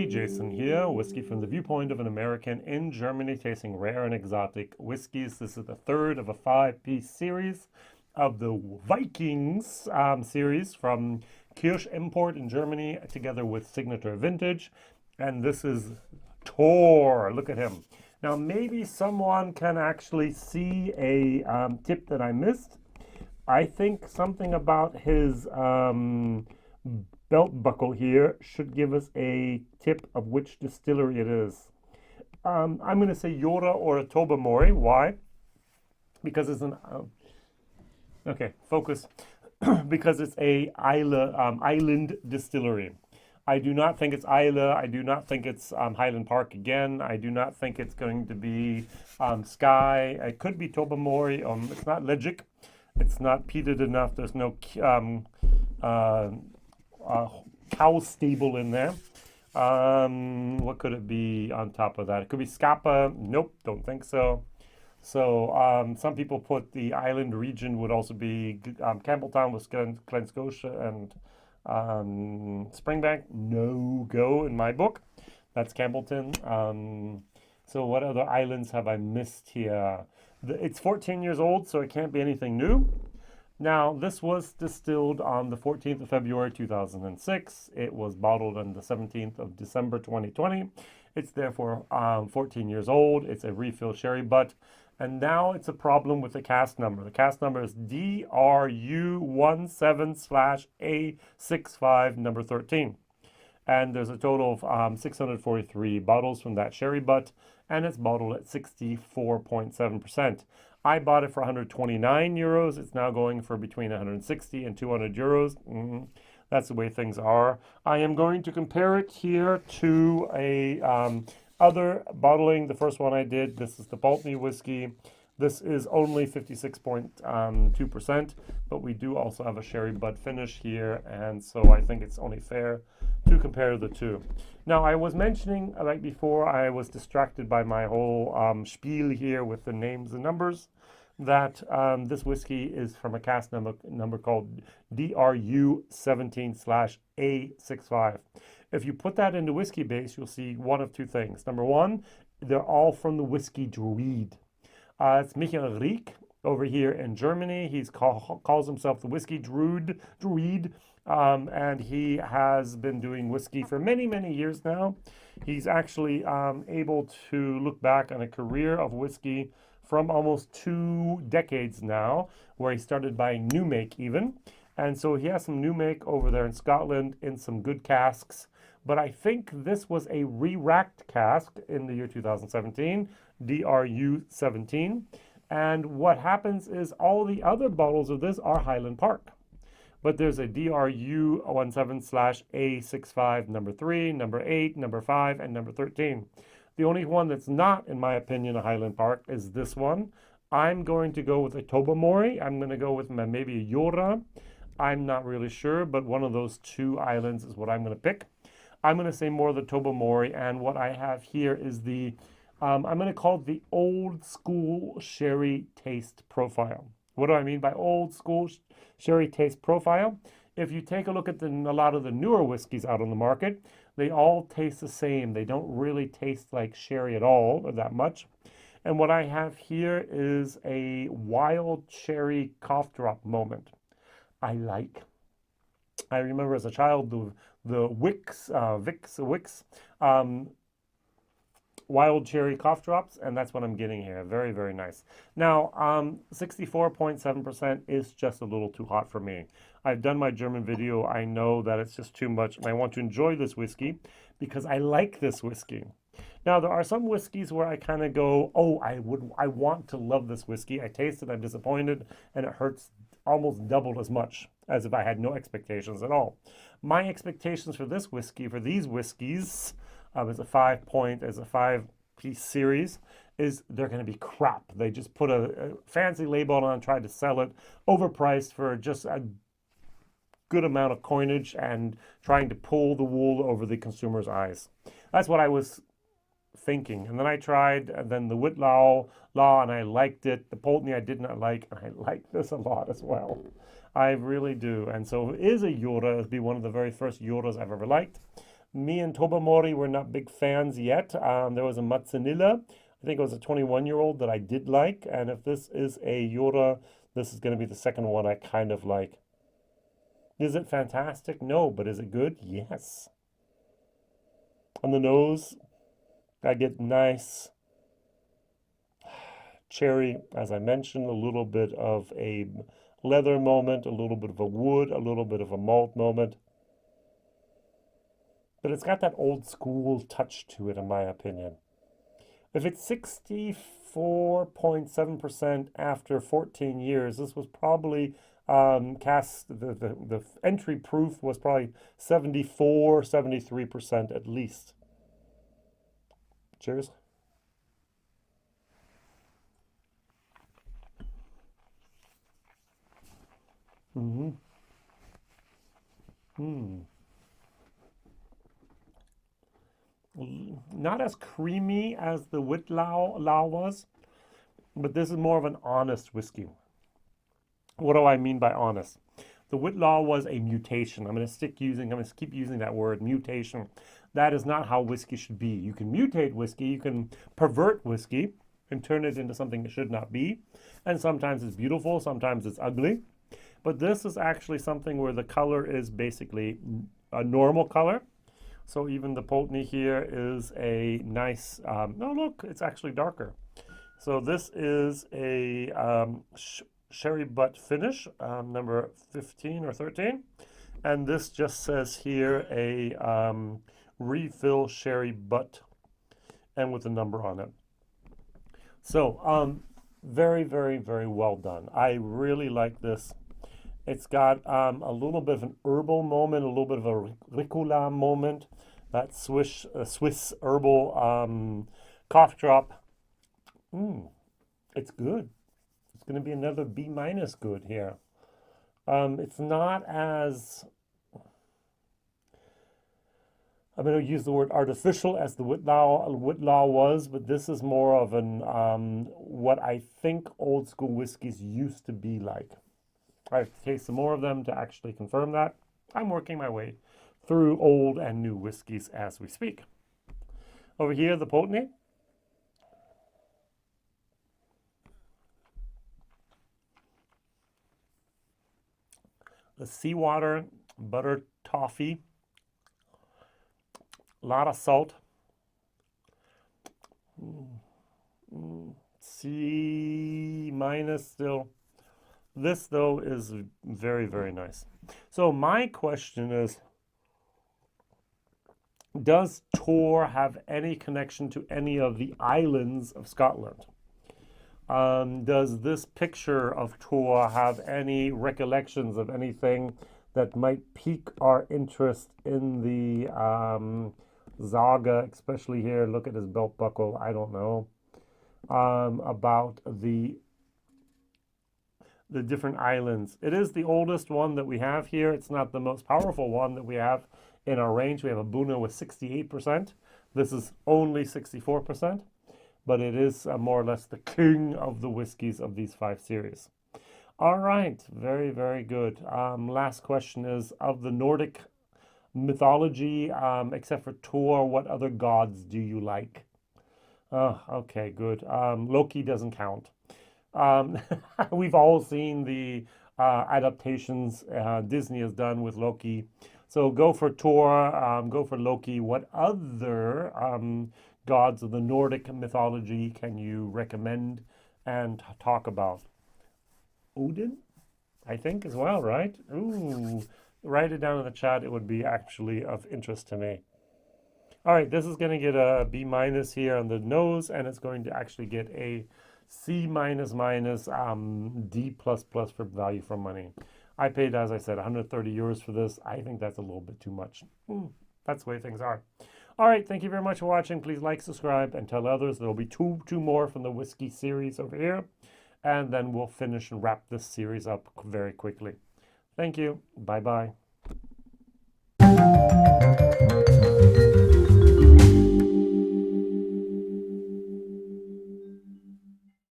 WhiskyJason here, whiskey from the viewpoint of an American in Germany, tasting rare and exotic whiskeys. This is the third of a 5-piece series of the Vikings series from Kirsch Import in Germany, together with Signatory Vintage. And this is Tor. Look at him. Now, maybe someone can actually see a tip that I missed. I think something about his belt buckle here should give us a tip of which distillery it is. I'm going to say Jura or a Tobermory. Why? Because it's an okay, focus. Because it's a island distillery. I do not think it's Islay. I do not think it's Highland Park again. I do not think it's going to be Skye. It could be Tobermory. It's not Legic. It's not peated enough. There's no cow stable in there. What could it be on top of that? It could be Scapa. Nope, don't think so. So some people put the island region would also be Campbelltown with Glen Scotia and Springbank. No go in my book. That's Campbellton. So what other islands have I missed here? It's 14 years old, so it can't be anything new. Now, this was distilled on the 14th of February 2006. It was bottled on the 17th of December 2020. It's therefore 14 years old. It's a refill sherry butt. And now it's a problem with the cask number. The cask number is DRU17/A65 number 13. And there's a total of 643 bottles from that sherry butt, and it's bottled at 64.7%. I bought it for 129 euros. It's now going for between 160 and 200 euros. That's the way things are. I am going to compare it here to a other bottling. The first one I did, this is the Pulteney whiskey. This is only 56.2%, but we do also have a sherry butt finish here, and so I think it's only fair to compare the two. Now, I was mentioning, like before, I was distracted by my whole spiel here with the names and numbers, that this whiskey is from a cask number called DRU17/A65. If you put that into Whiskybase, you'll see one of two things. Number one, they're all from the whiskey Druid. It's Michael Rieck over here in Germany. He calls himself the whiskey Druid, and he has been doing whiskey for many, many years now. He's actually able to look back on a career of whiskey from almost 2 decades now, where he started buying new make even. And so he has some new make over there in Scotland in some good casks. But I think this was a re-racked cask in the year 2017, DRU17. And what happens is all the other bottles of this are Highland Park. But there's a DRU17/A65 number 3, number 8, number 5, and number 13. The only one that's not, in my opinion, a Highland Park is this one. I'm going to go with a Tobermory. I'm going to go with maybe a Jura. I'm not really sure, but one of those two islands is what I'm going to pick. I'm going to say more of the Tobermory, and what I have here is the, I'm going to call it the old school sherry taste profile. What do I mean by old school sherry taste profile? If you take a look at a lot of the newer whiskeys out on the market, they all taste the same. They don't really taste like sherry at all, or that much. And what I have here is a wild cherry cough drop moment. I remember as a child the Vicks wild cherry cough drops, and that's what I'm getting here. Very, very nice. Now, 64.7% is just a little too hot for me. I've done my German video. I know that it's just too much, and I want to enjoy this whiskey because I like this whiskey. Now, there are some whiskeys where I kind of go, oh, I want to love this whiskey. I taste it, I'm disappointed, and it hurts almost double as much as if I had no expectations at all. My expectations for this whiskey, for these whiskeys, as a 5-piece series, is they're going to be crap. They just put a fancy label on, tried to sell it, overpriced for just a good amount of coinage and trying to pull the wool over the consumer's eyes. That's what I was thinking. And then I tried, and then the Whitlaw and I liked it. The Pulteney I did not like, and I like this a lot as well. I really do. And so it is a Jura. It'll be one of the very first Juras I've ever liked. Me and Tobamori were not big fans yet. There was a Matsunilla. I think it was a 21-year-old that I did like. And if this is a Yora, this is going to be the second one I kind of like. Is it fantastic? No, but is it good? Yes. On the nose, I get nice cherry, as I mentioned, a little bit of a leather moment, a little bit of a wood, a little bit of a malt moment. But it's got that old school touch to it, in my opinion. If it's 64.7% after 14 years, this was probably Cask, the entry proof was probably 74, 73% at least. Cheers. Mm-hmm. Mm. Not as creamy as the Whitlaw was, but this is more of an honest whiskey. What do I mean by honest? The Whitlaw was a mutation. I'm going to keep using that word, mutation. That is not how whiskey should be. You can mutate whiskey, you can pervert whiskey and turn it into something it should not be. And sometimes it's beautiful, sometimes it's ugly. But this is actually something where the color is basically a normal color. So even the Pulteney here is a nice, no look, it's actually darker. So this is a sherry butt finish, number 15 or 13. And this just says here a refill sherry butt and with a number on it. So very, very, very well done. I really like this. It's got a little bit of an herbal moment, a little bit of a ricola moment, that Swiss herbal cough drop. It's good. It's going to be another B- good here. It's not as, I'm going to use the word artificial as the Whitlaw was, but this is more of an what I think old school whiskeys used to be like. I have to taste some more of them to actually confirm that. I'm working my way through old and new whiskeys as we speak. Over here, the Pulteney. The seawater, butter toffee, a lot of salt. C- still. This, though, is very, very nice. So my question is, does Tor have any connection to any of the islands of Scotland? Does this picture of Tor have any recollections of anything that might pique our interest in the Zaga, especially here? Look at his belt buckle. I don't know. About the different islands. It is the oldest one that we have here. It's not the most powerful one that we have in our range. We have a Buna with 68%. This is only 64%, but it is more or less the king of the whiskeys of these 5 series. All right, very, very good. Last question is, of the Nordic mythology, except for Thor, what other gods do you like? Oh, okay, good. Loki doesn't count. We've all seen the adaptations Disney has done with Loki. So go for Thor, go for Loki. What other gods of the Nordic mythology can you recommend and talk about? Odin, I think, as well, right? Ooh, write it down in the chat. It would be actually of interest to me. All right, this is going to get a B- here on the nose, and it's going to actually get a C-, D++ for value for money. I paid, as I said, 130 euros for this. I think that's a little bit too much. That's the way things are. All right, thank you very much for watching. Please like, subscribe, and tell others. There will be two more from the whiskey series over here, and then we'll finish and wrap this series up very quickly. Thank you. Bye-bye.